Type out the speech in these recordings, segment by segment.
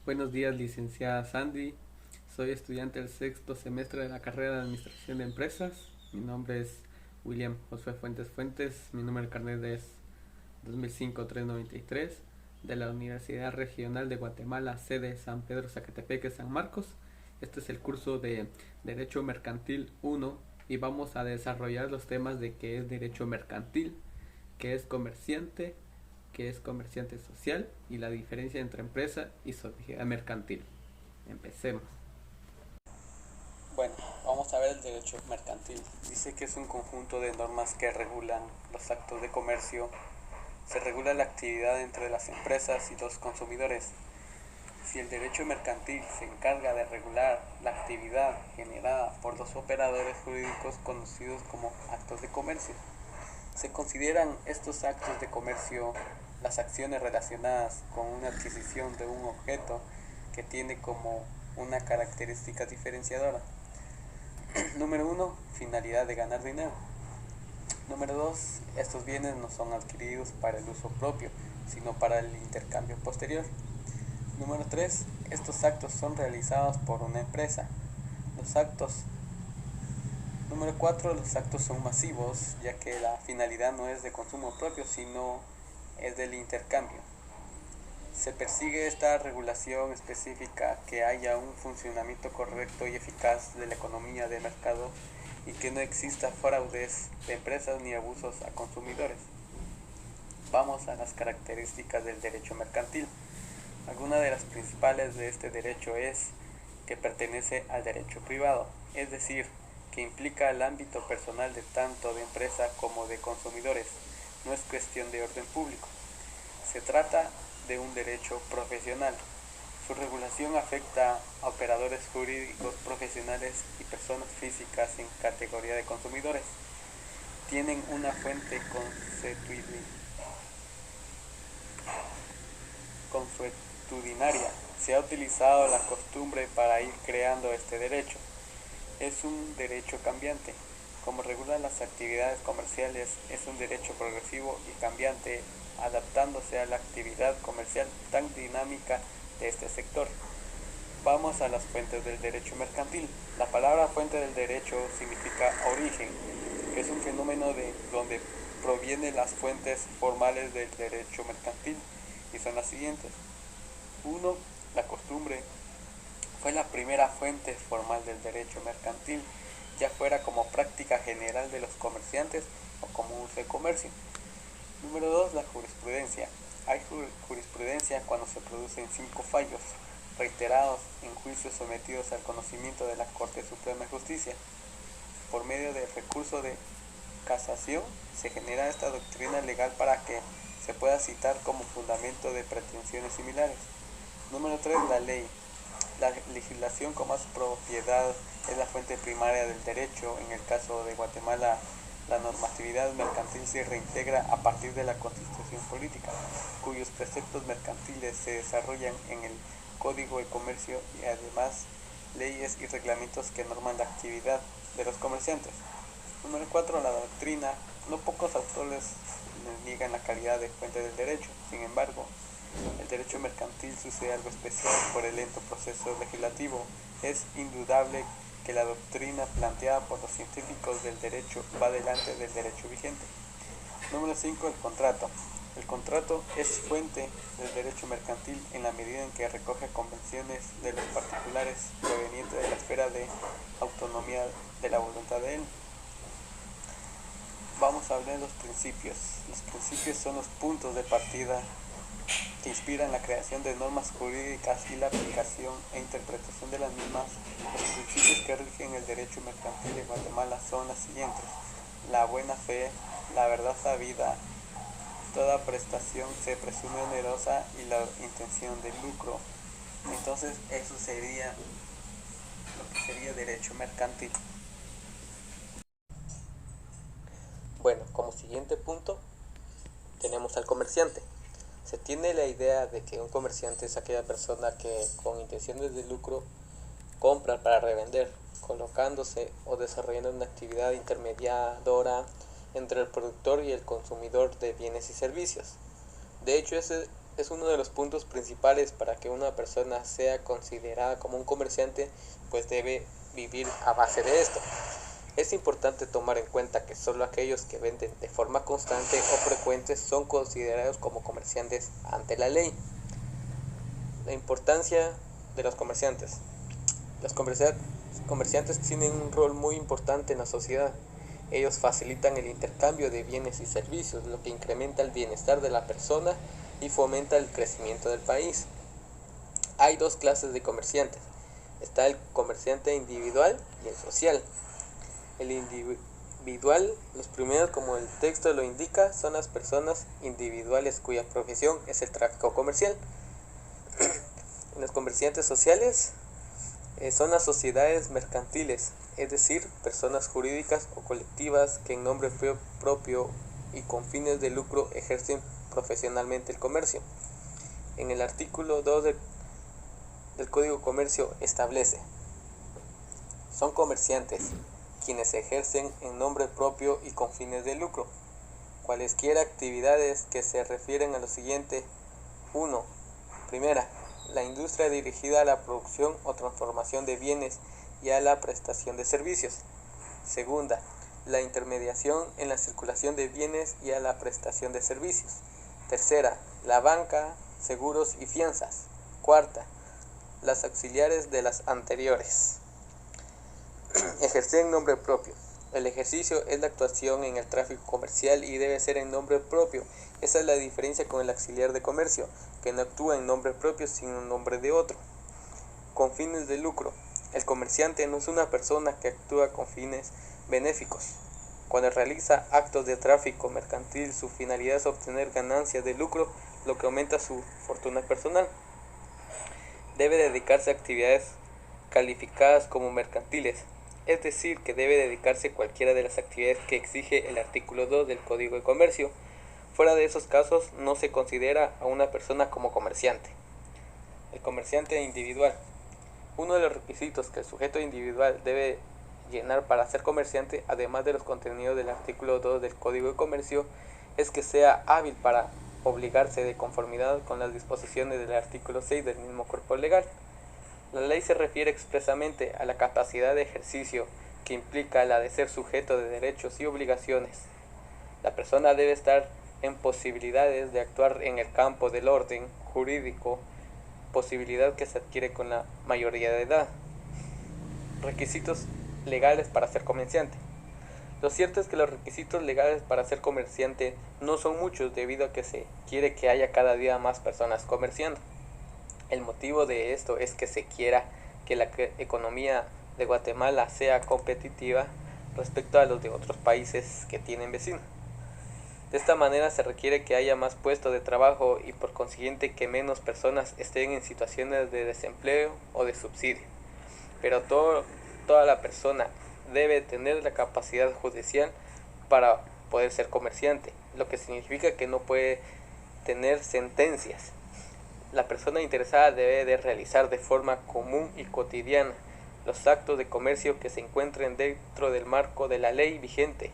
Buenos días, licenciada Sandy. Soy estudiante del sexto semestre de la carrera de Administración de Empresas. Mi nombre es William Josué Fuentes Fuentes. Mi número de carnet es 2005-393 de la Universidad Regional de Guatemala, sede San Pedro Zacatepeque, San Marcos. Este es el curso de Derecho Mercantil 1 y vamos a desarrollar los temas de qué es derecho mercantil, qué es comerciante, que es comerciante social y la diferencia entre empresa y sociedad mercantil. Empecemos. Bueno, vamos a ver el derecho mercantil. Dice que es un conjunto de normas que regulan los actos de comercio. Se regula la actividad entre las empresas y los consumidores. Si el derecho mercantil se encarga de regular la actividad generada por los operadores jurídicos conocidos como actos de comercio, se consideran estos actos de comercio las acciones relacionadas con una adquisición de un objeto que tiene como una característica diferenciadora. Número 1. Finalidad de ganar dinero. Número 2. Estos bienes no son adquiridos para el uso propio, sino para el intercambio posterior. Número 3. Estos actos son realizados por una empresa. Los actos Número 4. Los actos son masivos, ya que la finalidad no es de consumo propio, sino es del intercambio. Se persigue esta regulación específica que haya un funcionamiento correcto y eficaz de la economía de mercado y que no exista fraudes de empresas ni abusos a consumidores. Vamos a las características del derecho mercantil. Alguna de las principales de este derecho es que pertenece al derecho privado, es decir, que implica el ámbito personal de tanto de empresa como de consumidores. No es cuestión de orden público. Se trata de un derecho profesional. Su regulación afecta a operadores jurídicos profesionales y personas físicas en categoría de consumidores. Tienen una fuente consuetudinaria. Se ha utilizado la costumbre para ir creando este derecho. Es un derecho cambiante. Como regula las actividades comerciales, es un derecho progresivo y cambiante, adaptándose a la actividad comercial tan dinámica de este sector. Vamos a las fuentes del derecho mercantil. La palabra fuente del derecho significa origen, que es un fenómeno de donde provienen las fuentes formales del derecho mercantil, y son las siguientes. 1. La costumbre fue la primera fuente formal del derecho mercantil, ya fuera como práctica general de los comerciantes o como uso de comercio. Número 2. La jurisprudencia. Hay jurisprudencia cuando se producen 5 fallos reiterados en juicios sometidos al conocimiento de la Corte Suprema de Justicia. Por medio del recurso de casación se genera esta doctrina legal para que se pueda citar como fundamento de pretensiones similares. Número 3. La ley. La legislación con más propiedad es la fuente primaria del derecho. En el caso de Guatemala, la normatividad mercantil se reintegra a partir de la Constitución Política, cuyos preceptos mercantiles se desarrollan en el Código de Comercio y además leyes y reglamentos que norman la actividad de los comerciantes. Número 4. La doctrina. No pocos autores niegan la calidad de fuente del derecho. Sin embargo, el derecho mercantil sucede algo especial por el lento proceso legislativo. Es indudable que la doctrina planteada por los científicos del derecho va delante del derecho vigente. Número 5. El contrato. El contrato es fuente del derecho mercantil en la medida en que recoge convenciones de los particulares provenientes de la esfera de autonomía de la voluntad de él. Vamos a hablar de los principios. Los principios son los puntos de partida que inspiran la creación de normas jurídicas y la aplicación e interpretación de las mismas. Los principios que rigen el derecho mercantil de Guatemala son los siguientes: la buena fe, la verdad sabida, toda prestación se presume onerosa y la intención de lucro. Entonces eso sería lo que sería derecho mercantil. Bueno, como siguiente punto tenemos al comerciante. Se tiene la idea de que un comerciante es aquella persona que con intenciones de lucro compra para revender, colocándose o desarrollando una actividad intermediadora entre el productor y el consumidor de bienes y servicios. De hecho, ese es uno de los puntos principales para que una persona sea considerada como un comerciante, pues debe vivir a base de esto. Es importante tomar en cuenta que solo aquellos que venden de forma constante o frecuente son considerados como comerciantes ante la ley. La importancia de los comerciantes. Los comerciantes tienen un rol muy importante en la sociedad. Ellos facilitan el intercambio de bienes y servicios, lo que incrementa el bienestar de la persona y fomenta el crecimiento del país. Hay dos clases de comerciantes. Está el comerciante individual y el social. El individual, los primeros, como el texto lo indica, son las personas individuales cuya profesión es el tráfico comercial. Los comerciantes sociales son las sociedades mercantiles, es decir, personas jurídicas o colectivas que en nombre propio y con fines de lucro ejercen profesionalmente el comercio. En el artículo 2 del Código de Comercio establece: son comerciantes quienes ejercen en nombre propio y con fines de lucro cualesquiera actividades que se refieren a lo siguiente. 1. Primera, la industria dirigida a la producción o transformación de bienes y a la prestación de servicios. Segunda, la intermediación en la circulación de bienes y a la prestación de servicios. Tercera, la banca, seguros y fianzas. Cuarta, las auxiliares de las anteriores. Ejercer en nombre propio. El ejercicio es la actuación en el tráfico comercial y debe ser en nombre propio. Esa es la diferencia con el auxiliar de comercio, que no actúa en nombre propio sino en nombre de otro. Con fines de lucro. El comerciante no es una persona que actúa con fines benéficos. Cuando realiza actos de tráfico mercantil, su finalidad es obtener ganancias de lucro, lo que aumenta su fortuna personal. Debe dedicarse a actividades calificadas como mercantiles, es decir, que debe dedicarse a cualquiera de las actividades que exige el artículo 2 del Código de Comercio. Fuera de esos casos, no se considera a una persona como comerciante. El comerciante individual. Uno de los requisitos que el sujeto individual debe llenar para ser comerciante, además de los contenidos del artículo 2 del Código de Comercio, es que sea hábil para obligarse de conformidad con las disposiciones del artículo 6 del mismo cuerpo legal. La ley se refiere expresamente a la capacidad de ejercicio que implica la de ser sujeto de derechos y obligaciones. La persona debe estar en posibilidades de actuar en el campo del orden jurídico, posibilidad que se adquiere con la mayoría de edad. Requisitos legales para ser comerciante. Lo cierto es que los requisitos legales para ser comerciante no son muchos debido a que se quiere que haya cada día más personas comerciando. El motivo de esto es que se quiera que la economía de Guatemala sea competitiva respecto a los de otros países que tienen vecinos. De esta manera se requiere que haya más puestos de trabajo y por consiguiente que menos personas estén en situaciones de desempleo o de subsidio. Pero toda la persona debe tener la capacidad judicial para poder ser comerciante, lo que significa que no puede tener sentencias. La persona interesada debe de realizar de forma común y cotidiana los actos de comercio que se encuentren dentro del marco de la ley vigente.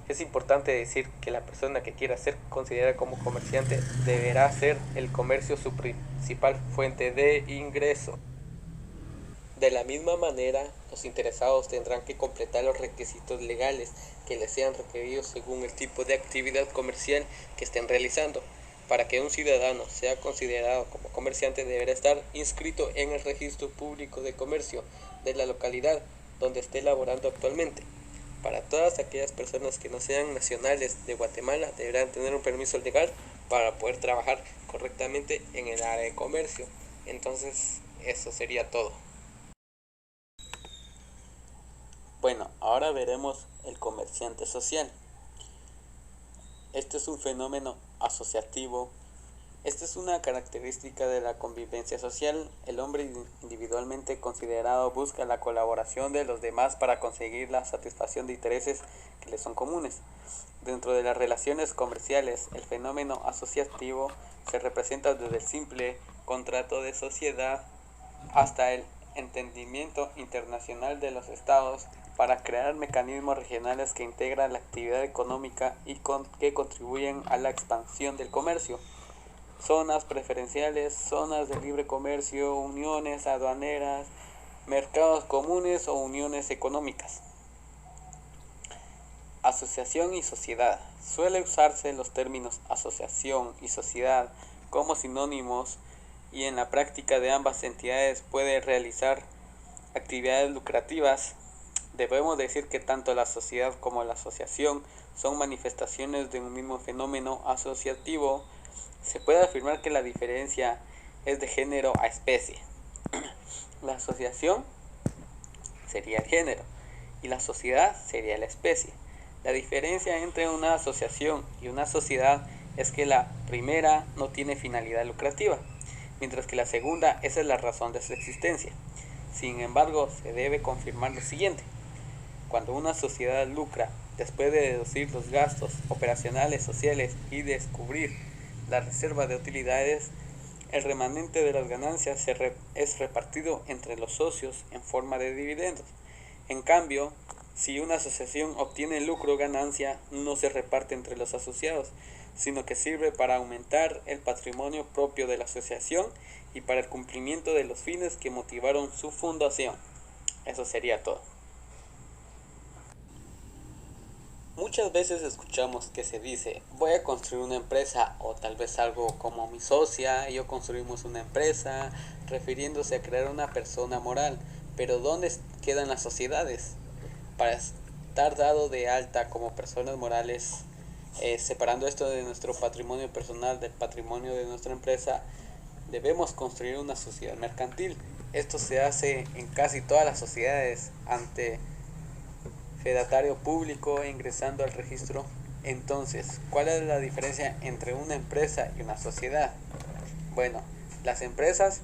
Es importante decir que la persona que quiera ser considerada como comerciante deberá hacer el comercio su principal fuente de ingreso. De la misma manera, los interesados tendrán que completar los requisitos legales que les sean requeridos según el tipo de actividad comercial que estén realizando. Para que un ciudadano sea considerado como comerciante deberá estar inscrito en el registro público de comercio de la localidad donde esté laborando actualmente. Para todas aquellas personas que no sean nacionales de Guatemala deberán tener un permiso legal para poder trabajar correctamente en el área de comercio. Entonces, eso sería todo. Bueno, ahora veremos el comerciante social. Este es un fenómeno asociativo. Esta es una característica de la convivencia social. El hombre individualmente considerado busca la colaboración de los demás para conseguir la satisfacción de intereses que le son comunes. Dentro de las relaciones comerciales, el fenómeno asociativo se representa desde el simple contrato de sociedad hasta el entendimiento internacional de los estados para crear mecanismos regionales que integran la actividad económica y que contribuyen a la expansión del comercio. zonas preferenciales, zonas de libre comercio, uniones aduaneras, mercados comunes o uniones económicas. Asociación y sociedad. Suele usarse los términos asociación y sociedad como sinónimos y en la práctica de ambas entidades puede realizar actividades lucrativas. Debemos decir que tanto la sociedad como la asociación son manifestaciones de un mismo fenómeno asociativo. Se puede afirmar que la diferencia es de género a especie. La asociación sería el género y la sociedad sería la especie. La diferencia entre una asociación y una sociedad es que la primera no tiene finalidad lucrativa, mientras que la segunda, esa es la razón de su existencia. Sin embargo, se debe confirmar lo siguiente. Cuando una sociedad lucra, después de deducir los gastos operacionales sociales y descubrir la reserva de utilidades, el remanente de las ganancias es repartido entre los socios en forma de dividendos. En cambio, si una asociación obtiene lucro o ganancia, no se reparte entre los asociados, sino que sirve para aumentar el patrimonio propio de la asociación y para el cumplimiento de los fines que motivaron su fundación. Eso sería todo. Muchas veces escuchamos que se dice, voy a construir una empresa, o tal vez algo como mi socia y yo construimos una empresa, refiriéndose a crear una persona moral. Pero ¿dónde quedan las sociedades? Para estar dado de alta como personas morales, separando esto de nuestro patrimonio personal del patrimonio de nuestra empresa, debemos construir una sociedad mercantil. Esto se hace en casi todas las sociedades ante fedatario público ingresando al registro. Entonces, ¿cuál es la diferencia entre una empresa y una sociedad? Bueno, las empresas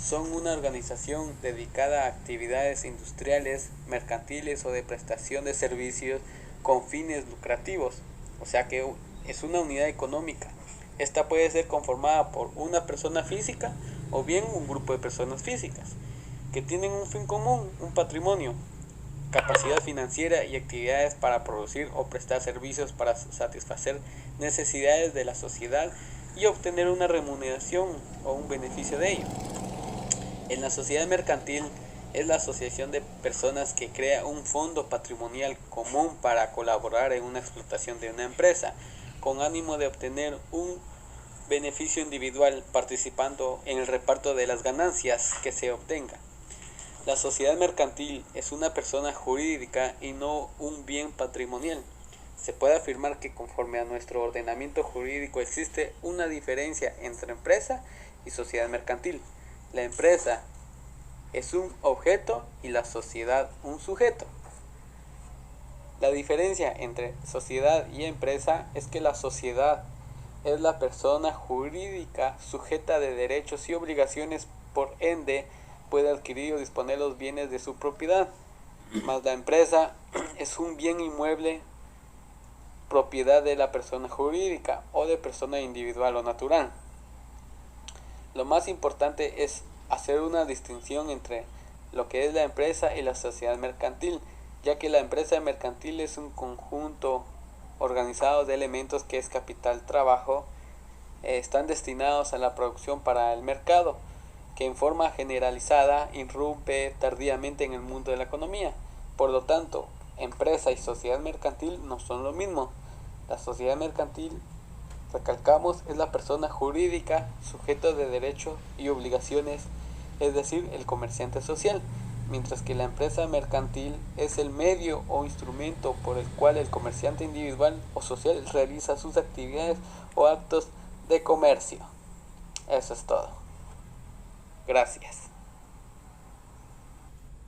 son una organización dedicada a actividades industriales, mercantiles o de prestación de servicios con fines lucrativos, o sea que es una unidad económica. Esta puede ser conformada por una persona física o bien un grupo de personas físicas que tienen un fin común, un patrimonio, capacidad financiera y actividades para producir o prestar servicios para satisfacer necesidades de la sociedad y obtener una remuneración o un beneficio de ello. En la sociedad mercantil es la asociación de personas que crea un fondo patrimonial común para colaborar en una explotación de una empresa, con ánimo de obtener un beneficio individual participando en el reparto de las ganancias que se obtenga. La sociedad mercantil es una persona jurídica y no un bien patrimonial. Se puede afirmar que conforme a nuestro ordenamiento jurídico existe una diferencia entre empresa y sociedad mercantil. La empresa es un objeto y la sociedad un sujeto. La diferencia entre sociedad y empresa es que la sociedad es la persona jurídica sujeta de derechos y obligaciones, por ende puede adquirir o disponer los bienes de su propiedad, más la empresa es un bien inmueble propiedad de la persona jurídica o de persona individual o natural. Lo más importante es hacer una distinción entre lo que es la empresa y la sociedad mercantil, ya que la empresa mercantil es un conjunto organizado de elementos que es capital, trabajo, están destinados a la producción para el mercado, que en forma generalizada irrumpe tardíamente en el mundo de la economía. Por lo tanto, empresa y sociedad mercantil no son lo mismo. La sociedad mercantil, recalcamos, es la persona jurídica sujeto de derechos y obligaciones, es decir, el comerciante social, mientras que la empresa mercantil es el medio o instrumento por el cual el comerciante individual o social realiza sus actividades o actos de comercio. Eso es todo. Gracias.